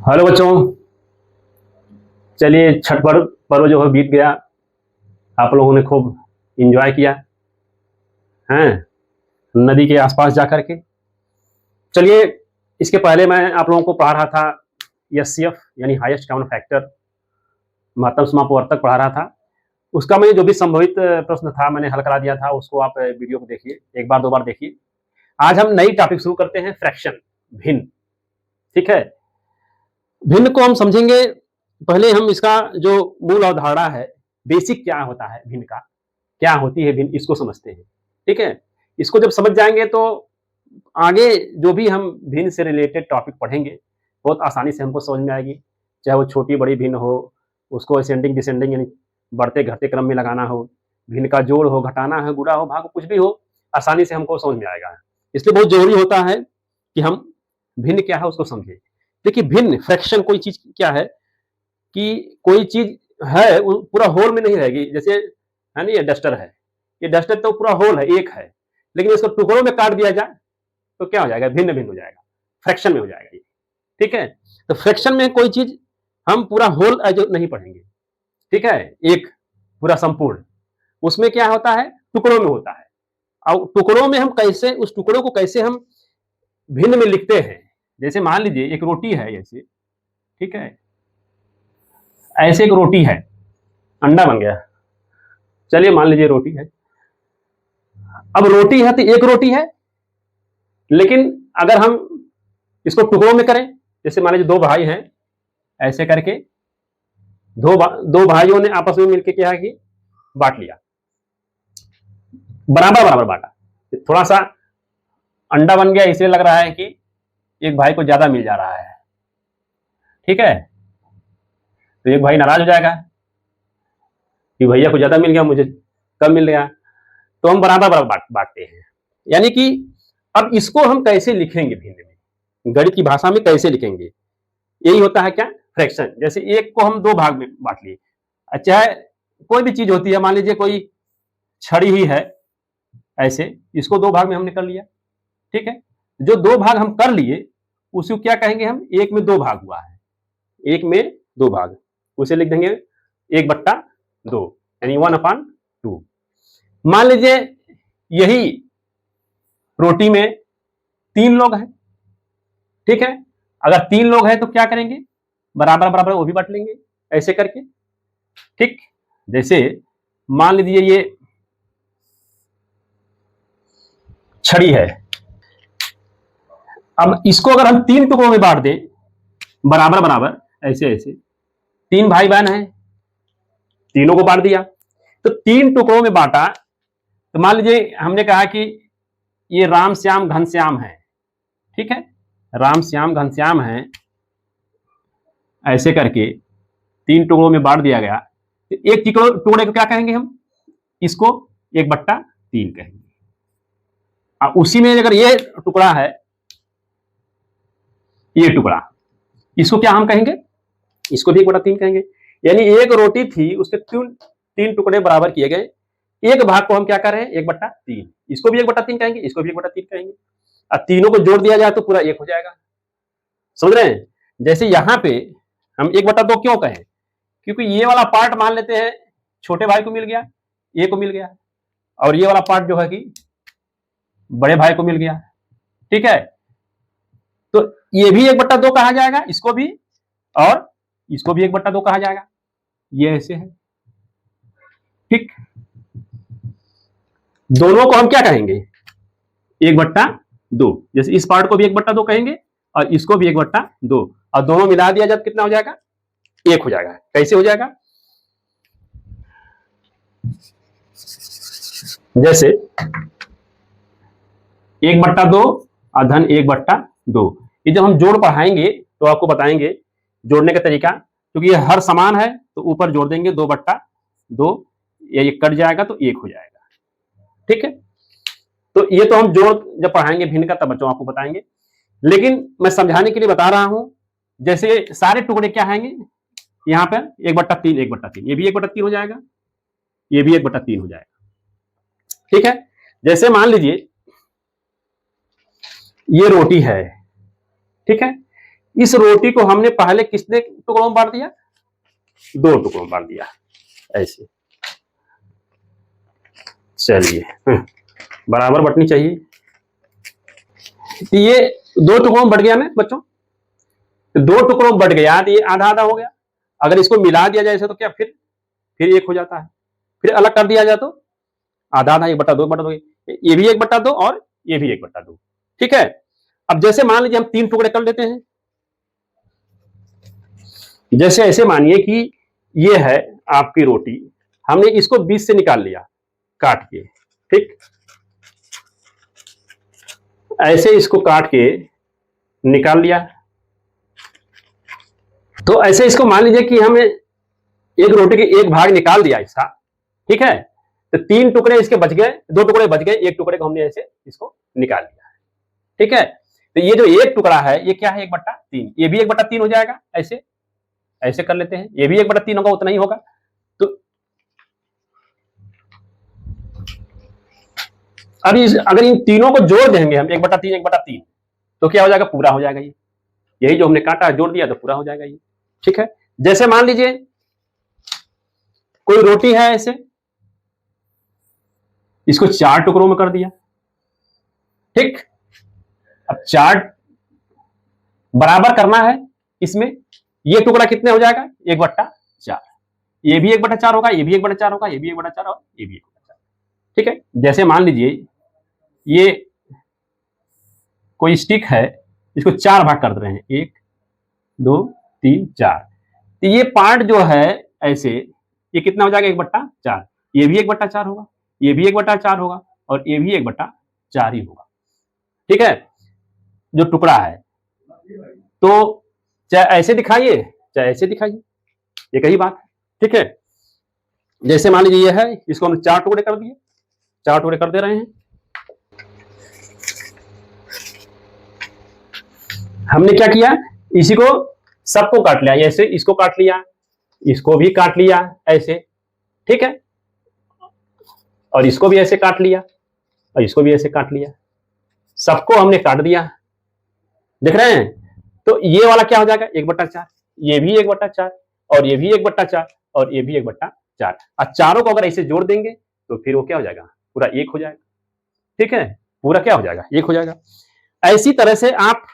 Hello बच्चों। चलिए छठ पर्व जो है बीत गया। आप लोगों ने खूब एंजॉय किया हैं नदी के आसपास जा करके। चलिए, इसके पहले मैं आप लोगों को पढ़ा रहा था एचसीएफ यानी हाईएस्ट कॉमन फैक्टर, महत्तम समापवर्तक पढ़ा रहा था। उसका मैं जो भी संभवित प्रश्न था मैंने हल करा दिया था। उसको आप वीडियो को देखिए, एक बार दो बार देखिए। आज हम नई टॉपिक शुरू करते हैं, फ्रैक्शन, भिन्न। ठीक है, भिन्न को हम समझेंगे। पहले हम इसका जो मूल अवधारणा है, बेसिक क्या होता है भिन्न का, क्या होती है भिन्न, इसको समझते हैं। ठीक है, इसको जब समझ जाएंगे तो आगे जो भी हम भिन्न से रिलेटेड टॉपिक पढ़ेंगे बहुत आसानी से हमको समझ में आएगी। चाहे वो छोटी बड़ी भिन्न हो, उसको असेंडिंग डिसेंडिंग यानी बढ़ते घटते क्रम में लगाना हो, भिन्न का जोड़ हो, घटाना हो, गुणा हो, भाग हो, कुछ भी हो, आसानी से हमको समझ में आएगा। इसलिए बहुत जरूरी होता है कि हम भिन्न क्या है उसको समझें। देखिए, भिन्न फ्रैक्शन कोई चीज क्या है कि कोई चीज है वो पूरा होल में नहीं रहेगी। जैसे है ना, ये डस्टर है, ये डस्टर तो पूरा होल है, एक है, लेकिन इसको टुकड़ों में काट दिया जाए तो क्या हो जाएगा, भिन्न भिन्न हो जाएगा, फ्रैक्शन में हो जाएगा ये। ठीक है, तो फ्रैक्शन में कोई चीज हम पूरा होल जो नहीं पढ़ेंगे। ठीक है, एक पूरा संपूर्ण, उसमें क्या होता है, टुकड़ों में होता है। और टुकड़ों में हम कैसे, उस टुकड़ों को कैसे हम भिन्न में लिखते हैं। जैसे मान लीजिए एक रोटी है ऐसे, ठीक है, ऐसे एक रोटी है, अंडा बन गया। चलिए मान लीजिए रोटी है। अब रोटी है तो एक रोटी है, लेकिन अगर हम इसको टुकड़ों में करें, जैसे मान लीजिए दो भाई हैं, ऐसे करके दो भाइयों ने आपस में मिलकर क्या कि बांट लिया, बराबर बराबर बांटा। थोड़ा सा अंडा बन गया, इसलिए लग रहा है कि एक भाई को ज्यादा मिल जा रहा है। ठीक है, तो एक भाई नाराज हो जाएगा कि भैया को ज्यादा मिल गया, मुझे कम मिल गया। तो हम बराबर बराबर बांटते हैं। यानी कि अब इसको हम कैसे लिखेंगे भिन्न में, गणित की भाषा में कैसे लिखेंगे, यही होता है क्या, फ्रैक्शन। जैसे एक को हम दो भाग में बांट लिए, अच्छा है, कोई भी चीज होती है, मान लीजिए कोई छड़ी ही है ऐसे, इसको दो भाग में हमने कर लिया। ठीक है, जो दो भाग हम कर लिए उसको क्या कहेंगे हम, एक में दो भाग हुआ है, एक में दो भाग, उसे लिख देंगे एक बट्टा दो, यानी 1/2। मान लीजिए यही रोटी में तीन लोग हैं। ठीक है, अगर तीन लोग हैं तो क्या करेंगे, बराबर बराबर वो भी बांट लेंगे ऐसे करके। ठीक, जैसे मान लीजिए ये छड़ी है, अब इसको अगर हम तीन टुकड़ों में बांट दें बराबर बराबर, ऐसे ऐसे, तीन भाई बहन हैं, तीनों को बांट दिया, तो तीन टुकड़ों में बांटा। तो मान लीजिए हमने कहा कि ये राम श्याम घनश्याम है। ठीक है, राम श्याम घनश्याम है, ऐसे करके तीन टुकड़ों में बांट दिया गया। तो एक टुकड़े को क्या कहेंगे हम, इसको 1/3 कहेंगे। और उसी में अगर ये टुकड़ा है, ये टुकड़ा, इसको क्या हम कहेंगे, इसको भी 1/3 कहेंगे। यानी एक रोटी थी, उसके तीन टुकड़े बराबर किए गए, एक भाग को हम क्या कर रहे हैं, 1/3, इसको भी 1/3 कहेंगे, इसको भी 1/3 कहेंगे। और तीनों को जोड़ दिया जाए तो पूरा एक हो जाएगा। समझ रहे हैं, जैसे यहां पे हम 1/2 क्यों कहें, क्योंकि ये वाला पार्ट मान लेते हैं छोटे भाई को मिल गया, ए को मिल गया, और ये वाला पार्ट जो है कि बड़े भाई को मिल गया। ठीक है, तो ये भी 1/2 कहा जाएगा, इसको भी, और इसको भी 1/2 कहा जाएगा। ये ऐसे है। ठीक, दोनों को हम क्या कहेंगे, 1/2। जैसे इस पार्ट को भी 1/2 कहेंगे और इसको भी 1/2, और दोनों मिला दिया जाए कितना हो जाएगा, एक हो जाएगा। कैसे हो जाएगा, जैसे 1/2 और धन 1/2, ये जब हम जोड़ पढ़ाएंगे तो आपको बताएंगे जोड़ने का तरीका, क्योंकि ये हर समान है तो ऊपर जोड़ देंगे 2/2, ये कट जाएगा तो एक हो जाएगा। ठीक है, तो ये तो हम जोड़ जब पढ़ाएंगे भिन्न का तब बच्चों आपको बताएंगे, लेकिन मैं समझाने के लिए बता रहा हूं। जैसे सारे टुकड़े क्या आएंगे, यहाँ पर 1/3 1/3, ये भी 1/3 हो जाएगा, ये भी 1/3 हो जाएगा। ठीक है, जैसे मान लीजिए ये रोटी है, ठीक है, इस रोटी को हमने पहले कितने टुकड़ों में बांट दिया? 2 टुकड़ों में बांट दिया, ऐसे। चलिए, बराबर बटनी चाहिए। ये 2 टुकड़ों में बढ़ गया ना बच्चों, 2 टुकड़ों में बढ़ गया तो ये आधा आधा हो गया। अगर इसको मिला दिया जाए तो क्या फिर 1 हो जाता है। फिर अलग कर दिया जाए तो आधा आधा, 1/2 ये भी 1/2 और ये भी 1/2। ठीक है। अब जैसे मान लीजिए हम 3 टुकड़े कर लेते हैं। जैसे ऐसे मानिए कि ये है आपकी रोटी, हमने इसको बीच से निकाल लिया काट के। ठीक, ऐसे इसको काट के निकाल लिया। तो ऐसे इसको मान लीजिए कि हमें एक रोटी के एक भाग निकाल दिया इसका। ठीक है, तो 3 टुकड़े इसके बच गए, 2 टुकड़े बच गए, 1 टुकड़े को हमने ऐसे इसको निकाल लिया है। ठीक है, तो ये जो 1 टुकड़ा है ये क्या है? 1/3। ये भी 1/3 हो जाएगा। ऐसे ऐसे कर लेते हैं, ये भी 1/3 होगा, उतना ही होगा। तो अब अगर इन तीनों को जोड़ देंगे हम 1/3 1/3, तो क्या हो जाएगा? पूरा हो जाएगा। ये यही जो हमने काटा जोड़ दिया तो पूरा हो जाएगा ये। ठीक है, जैसे मान लीजिए कोई रोटी है, ऐसे इसको 4 टुकड़ों में कर दिया। ठीक, अब 4 बराबर करना है इसमें। ये टुकड़ा कितने हो जाएगा? 1/4। ये भी 1/4 होगा, ये भी 1/4 होगा, ये भी 1/4 और ये भी 1/4। ठीक है, जैसे मान लीजिए ये कोई स्टिक है, इसको 4 भाग कर दे रहे हैं, 1 2 3 4। तो ये पार्ट जो है ऐसे, ये कितना हो जाएगा? 1/4। ये भी 1/4 होगा, ये भी 1/4 होगा और ये भी 1/4 ही होगा। ठीक है, जो टुकड़ा है। तो चाहे ऐसे दिखाइए चाहे ऐसे दिखाइए, एक ही बात है। ठीक है, जैसे मान लीजिए ये है, इसको हम 4 टुकड़े कर दिए, 4 टुकड़े कर दे रहे हैं। हमने क्या किया? इसी को सबको काट लिया, ऐसे इसको काट लिया, इसको भी काट लिया ऐसे। ठीक है, और इसको भी ऐसे काट लिया और इसको भी ऐसे काट लिया, सबको हमने काट दिया। देख रहे हैं? तो ये वाला क्या हो जाएगा? 1/4। ये भी 1/4 और ये भी 1/4 और ये भी 1/4। और चारों को अगर ऐसे जोड़ देंगे तो फिर वो क्या हो जाएगा? पूरा 1 हो जाएगा। ठीक है, पूरा क्या हो जाएगा? 1 हो जाएगा। ऐसी तरह से आप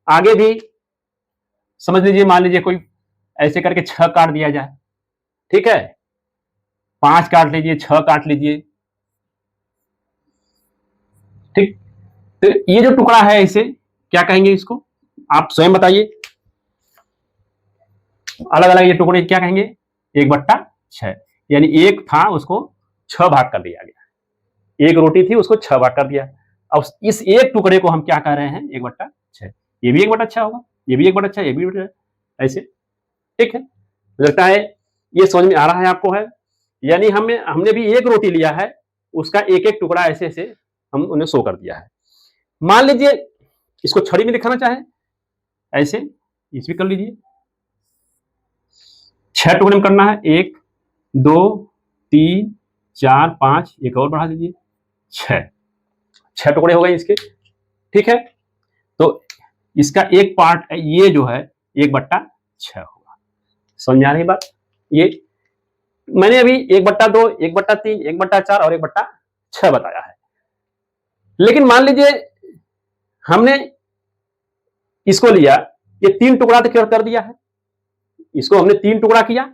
आगे भी समझ लीजिए, मान लीजिए कोई ऐसे करके 6 काट दिया जाए। ठीक है, 5 काट लीजिए, 6 काट लीजिए। ठीक, तो ये जो टुकड़ा है इसे क्या कहेंगे? इसको आप स्वयं बताइए। अलग अलग ये टुकड़े क्या कहेंगे? 1/6। यानी 1 था, उसको 6 भाग कर दिया गया। 1 रोटी थी, उसको 6 भाग कर दिया। अब इस 1 टुकड़े को हम क्या कह रहे हैं? 1/6। ये भी 1/6 होगा, ये भी 1/6, ये भी 1/6, ऐसे। ठीक है, लगता है ये समझ में आ रहा है आपको है। यानी हमने भी 1 रोटी लिया है, उसका एक एक टुकड़ा ऐसे ऐसे हम उन्हें शो कर दिया है। मान लीजिए इसको छड़ी में दिखाना चाहे, ऐसे इस भी कर लीजिए। 6 टुकड़े में करना है, 1 2 3 4 5, एक और बढ़ा दीजिए, 6 टुकड़े हो गए इसके। ठीक है, तो इसका एक पार्ट ये जो है 1/6 होगा। समझ आ रही बात? ये मैंने अभी 1/2 1/3 1/4 और 1/6 बताया है। लेकिन मान लीजिए हमने इसको लिया, ये 3 टुकड़ा तो कर दिया है, इसको हमने 3 टुकड़ा किया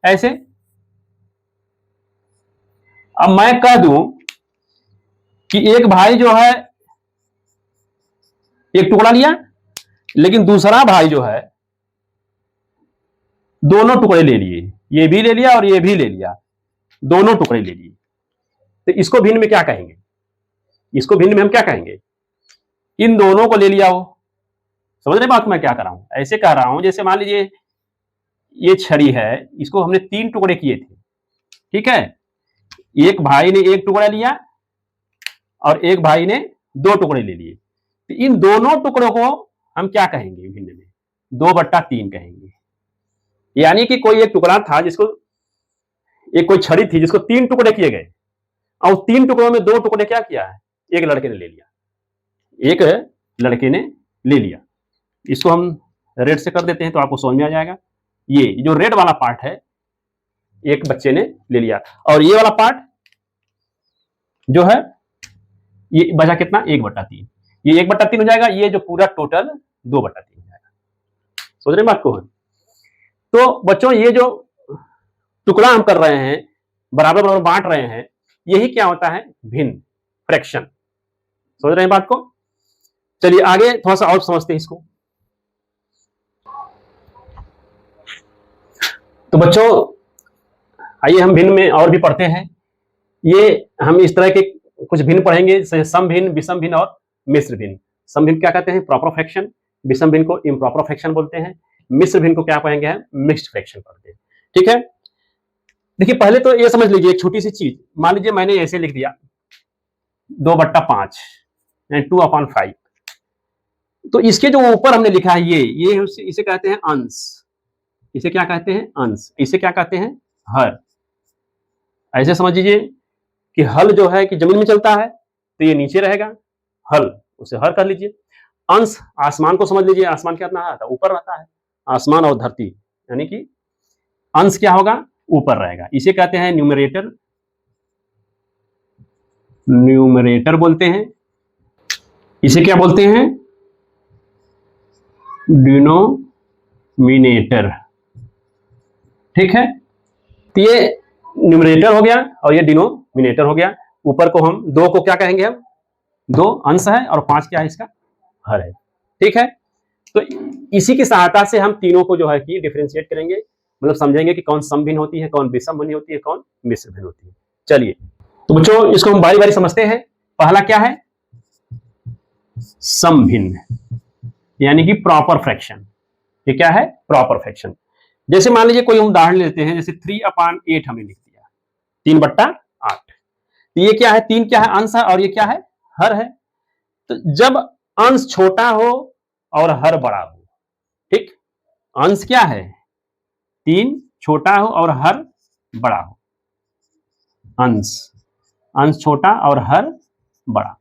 ऐसे। अब मैं कह दूं कि एक भाई जो है एक टुकड़ा लिया, लेकिन दूसरा भाई जो है दोनों टुकड़े ले लिए, ये भी ले लिया और ये भी ले लिया, दोनों टुकड़े ले लिए। तो इसको भिन्न में क्या कहेंगे? इसको भिन्न में हम क्या कहेंगे? इन दोनों को ले लिया हो। समझ रहे बात मैं क्या कर रहा हूं? ऐसे कह रहा हूं, जैसे मान लीजिए ये छड़ी है, इसको हमने 3 टुकड़े किए थे। ठीक है, एक भाई ने 1 टुकड़ा लिया और एक भाई ने 2 टुकड़े ले लिए। तो इन दोनों टुकड़ों को हम क्या कहेंगे भिन्न में? 2/3 कहेंगे। यानी कि कोई एक टुकड़ा था, जिसको एक कोई छड़ी थी जिसको 3 टुकड़े किए गए, और 3 टुकड़ों में 2 टुकड़े क्या किया है? एक लड़के ने ले लिया, एक लड़के ने ले लिया। इसको हम रेड से कर देते हैं तो आपको समझ में आ जाएगा। ये जो रेड वाला पार्ट है एक बच्चे ने ले लिया, और ये वाला पार्ट जो है ये बचा कितना, 1/3। ये 1/3 हो जाएगा, ये जो पूरा टोटल 2/3 हो जाएगा। समझ रहे बात को? तो बच्चों ये जो टुकड़ा हम कर रहे हैं, बराबर बराबर बांट रहे हैं, यही क्या होता है, भिन्न, फ्रैक्शन। समझ रहे हैं बात को? चलिए आगे थोड़ा सा और समझते हैं इसको। तो बच्चों आइए हम भिन्न में और भी पढ़ते हैं। ये हम इस तरह के कुछ भिन्न पढ़ेंगे, सम भिन्न, विषम भिन्न और मिश्र भिन्न। सम भिन्न क्या कहते हैं, प्रॉपर फ्रैक्शन। विषम भिन्न को इम्प्रॉपर फ्रैक्शन बोलते हैं। मिश्र भिन्न को क्या पढ़ेंगे हम, मिक्स्ड फ्रैक्शन पढ़ते हैं। ठीक है, देखिए पहले तो ये समझ लीजिए एक छोटी सी चीज, मान लीजिए मैंने ऐसे लिख दिया 2/5 2/5। तो इसके जो ऊपर हमने लिखा है ये इसे कहते हैं अंश। इसे क्या कहते हैं, अंश। इसे क्या कहते हैं, हर। ऐसे समझ लीजिए कि हल जो है कि जमीन में चलता है तो ये नीचे रहेगा, हल, उसे हर कर लीजिए। अंश आसमान को समझ लीजिए, आसमान क्या रहता है, ऊपर रहता है, आसमान और धरती, यानी कि अंश क्या होगा, ऊपर रहेगा। इसे कहते हैं न्यूमरेटर, न्यूमरेटर बोलते हैं। इसे क्या बोलते हैं, डिनोमिनेटर। ठीक है, तो ये न्यूमरेटर हो गया और ये डिनोमिनेटर हो गया। ऊपर को हम 2 को क्या कहेंगे, हम 2 अंश है और 5 क्या है, इसका हर है। ठीक है, तो इसी की सहायता से हम तीनों को जो है कि डिफरेंशिएट करेंगे, मतलब समझेंगे कि कौन सम भिन्न होती है, कौन विषम भिन्न होती है, कौन मिश्र भिन्न होती है। चलिए तो बच्चों इसको हम बारी बारी समझते हैं। पहला क्या है, सम भिन्न, यानी कि प्रॉपर फ्रैक्शन। ये क्या है, प्रॉपर फ्रैक्शन। जैसे मान लीजिए कोई हम उदाहरण लेते हैं, जैसे 3/8 हमने लिख दिया, 3/8। तो ये क्या है, 3 क्या है, अंश है, और ये क्या है, हर है। तो जब अंश छोटा हो और हर बड़ा हो, ठीक, अंश क्या है, 3 छोटा हो और हर बड़ा हो, अंश छोटा और हर बड़ा,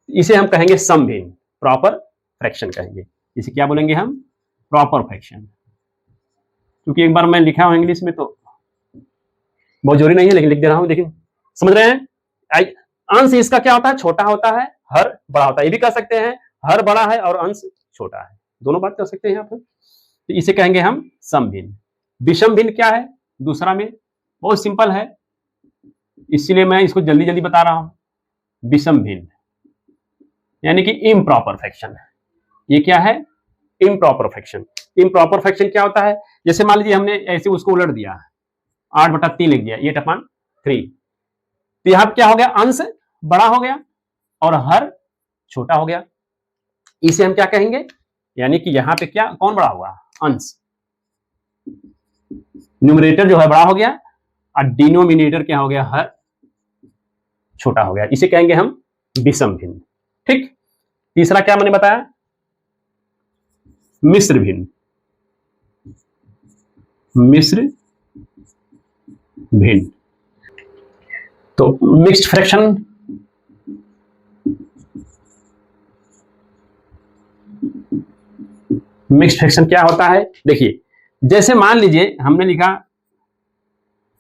इसे हम कहेंगे सम भिन्न, प्रॉपर फ्रैक्शन कहेंगे। इसे क्या बोलेंगे हम, प्रॉपर फ्रैक्शन। क्योंकि एक बार मैं लिखा हूं इंग्लिश में तो बहुत जरूरी नहीं है, लेकिन लिख दे रहा हूं, लेकिन समझ रहे हैं। अंश इसका क्या होता है, छोटा होता है, हर बड़ा होता है। ये भी कह सकते हैं हर बड़ा है और अंश छोटा है, दोनों बात कर सकते हैं यहाँ पर। तो इसे कहेंगे हम सम भिन्न। विषम भिन्न क्या है, दूसरा में बहुत सिंपल है, इसीलिए मैं इसको जल्दी जल्दी बता रहा हूं। विषम भिन्न यानी कि इम्प्रॉपर फ्रैक्शन। ये क्या है, इम्प्रॉपर फ्रैक्शन। इम्प्रॉपर फ्रैक्शन क्या होता है, जैसे मान लीजिए हमने ऐसे उसको उलट दिया, 8/3 लिख दिया, 8/3। तो यहां क्या हो गया, अंश बड़ा हो गया और हर छोटा हो गया। इसे हम क्या कहेंगे, यानी कि यहां पे क्या, कौन बड़ा हुआ, अंश। न्यूमरेटर जो है बड़ा हो गया और डिनोमिनेटर क्या हो गया, हर छोटा हो गया। इसे कहेंगे हम विषम भिन्न। ठीक, तीसरा क्या मैंने बताया, मिश्र भिन्न। मिश्र भिन्न तो मिक्स्ड फ्रैक्शन। मिक्स्ड फ्रैक्शन क्या होता है, देखिए जैसे मान लीजिए हमने लिखा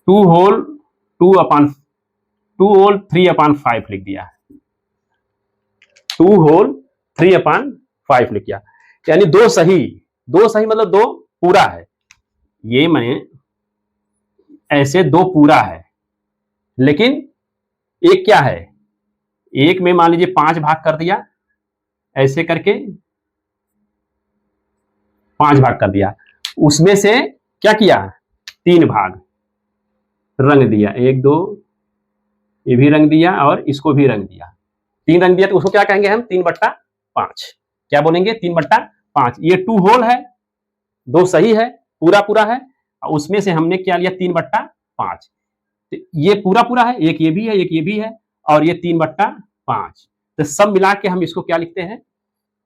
2 होल 3/5 लिख दिया, 2 होल 3/5 लिख दिया, यानी 2 सही, 2 सही मतलब 2 पूरा है। ये मैंने ऐसे 2 पूरा है, लेकिन एक क्या है, एक में मान लीजिए 5 भाग कर दिया, ऐसे करके 5 भाग कर दिया, उसमें से क्या किया, 3 भाग रंग दिया, 1 2, ये भी रंग दिया और इसको भी रंग दिया, 3 रंग दिया, तो उसको क्या कहेंगे हम, 3/5। क्या बोलेंगे, 3/5। ये 2 होल है, 2 सही है, पूरा पूरा है, और उसमें से हमने क्या लिया, 3/5। तो ये पूरा पूरा है, एक ये भी है, एक ये भी है, और ये 3/5। तो सब मिला के हम इसको क्या लिखते हैं,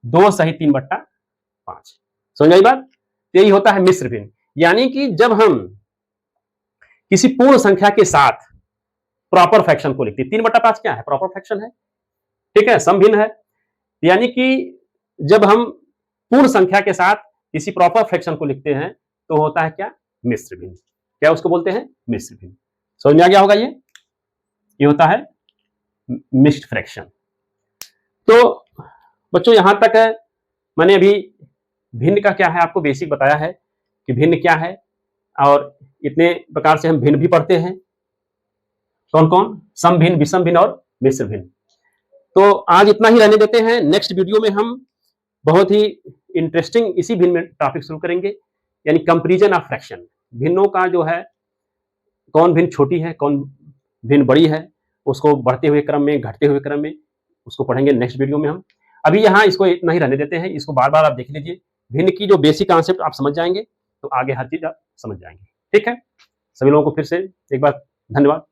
2 सही 3/5। समझ आई बात। यही होता है मिश्र भिन्न, यानी कि जब हम किसी पूर्ण संख्या के साथ प्रॉपर फ्रैक्शन को लिखते हैं, 3/5 क्या है, प्रॉपर फ्रैक्शन है, ठीक है, सम भिन्न है। यानी कि जब हम पूर्ण संख्या के साथ किसी प्रॉपर फ्रैक्शन को लिखते हैं तो होता है क्या, मिश्र भिन्न। क्या उसको बोलते हैं, मिश्र भिन्न। समझ में आ गया होगा ये होता है मिक्स्ड फ्रैक्शन। तो बच्चों यहां तक मैंने अभी भिन्न का क्या है आपको बेसिक बताया है कि भिन्न क्या है, और इतने प्रकार से हम भिन्न भी पढ़ते हैं, कौन कौन, सम भिन्न, विषम भिन्न और मिश्र भिन्न। तो आज इतना ही रहने देते हैं। नेक्स्ट वीडियो में हम बहुत ही इंटरेस्टिंग इसी भिन्न में टॉपिक शुरू करेंगे, यानी कंपैरिजन ऑफ फ्रैक्शन। भिन्नों का जो है, कौन भिन्न छोटी है, कौन भिन्न बड़ी है, उसको बढ़ते हुए क्रम में, घटते हुए क्रम में, उसको पढ़ेंगे नेक्स्ट वीडियो में हम। अभी यहाँ इसको इतना ही रहने देते हैं, इसको बार बार आप देख लीजिए। भिन्न की जो बेसिक कॉन्सेप्ट आप समझ जाएंगे तो आगे हर चीज आप समझ जाएंगे। ठीक है, सभी लोगों को फिर से एक बार धन्यवाद।